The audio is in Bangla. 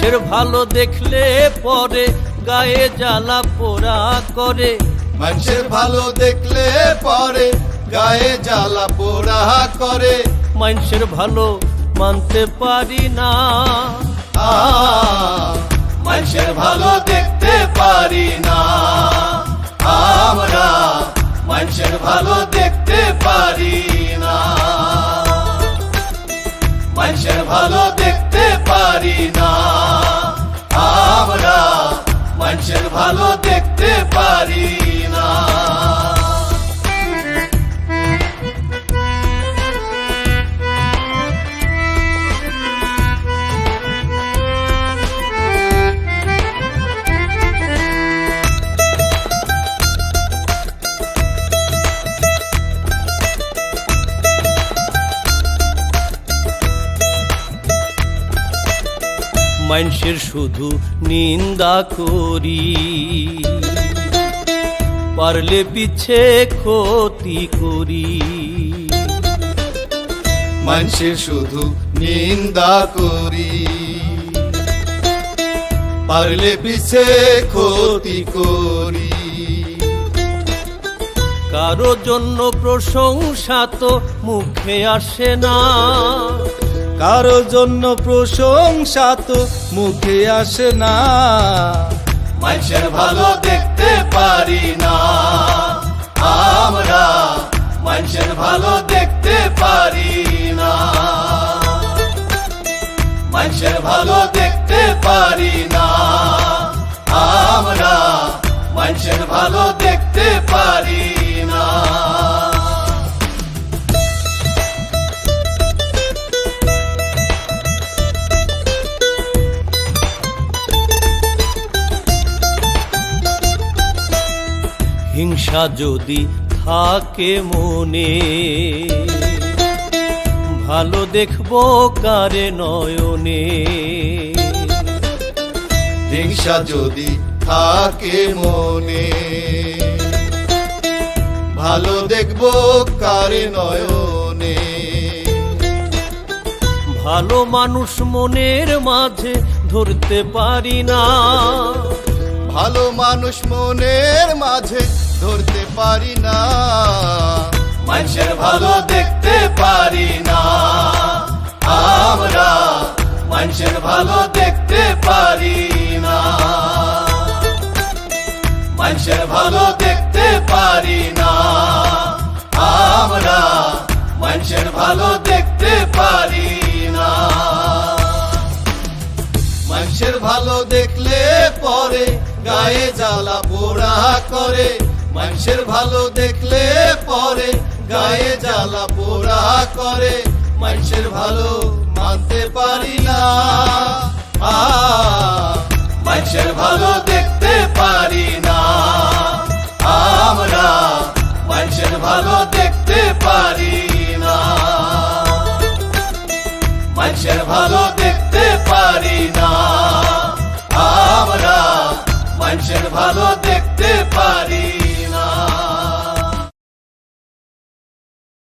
মানুষের ভালো দেখলে পরে গায়ে জ্বালা পোড়া করে। মানুষের ভালো দেখলে পরে গায়ে জ্বালা পোড়া করে। মানুষের ভালো মানতে পারি না, মানুষের ভালো দেখতে পারি না আমরা, মানুষের ভালো দেখতে পারি না, মানুষের ভালো দেখতে পারি না আমরা, মানুষের ভালো দেখতে পারি না। মানুষের শুধু নিন্দা করি, পারলে পিছে ক্ষতি করি। মানুষের শুধু নিন্দা করি, পারলে পিছে ক্ষতি করি। কারো জন্য প্রশংসা তো মুখে আসে না, কারো জন্য প্রশংসা তো মুখে আসে না। মানুষের ভালো দেখতে পারি না আমরা, মানুষের ভালো দেখতে পারি না, মানুষের ভালো দেখতে পারি না আমরা, মানুষের ভালো দেখতে পারি না। হিংসা যদি থাকে মনে, ভালো দেখবো কারে নয়নে। হিংসা যদি থাকে মনে, ভালো দেখবো কারে নয়নে। ভালো মানুষ মনের মাঝে ধরতে পারি না, ভালো মানুষ মনের মাঝে ধরতে পারি না। মানুষের ভালো দেখতে পারি না আমরা, মানুষের ভালো দেখতে পারি না, মানুষের ভালো দেখতে পারি না আমরা, মানুষের ভালো দেখতে পারি না। মানুষের ভালো দেখলে পরে গায়ে জ্বালা পোড়া করে। মানুষের ভালো দেখলে পরে গায়ে জ্বালা পোড়া করে। মানুষের ভালো মানতে পারি না, মানুষের ভালো দেখতে পারি না আমরা, মানুষের ভালো দেখতে পারি না, মানুষের ভালো দেখতে পারি না আমরা, মানুষের ভালো দেখতে পারি।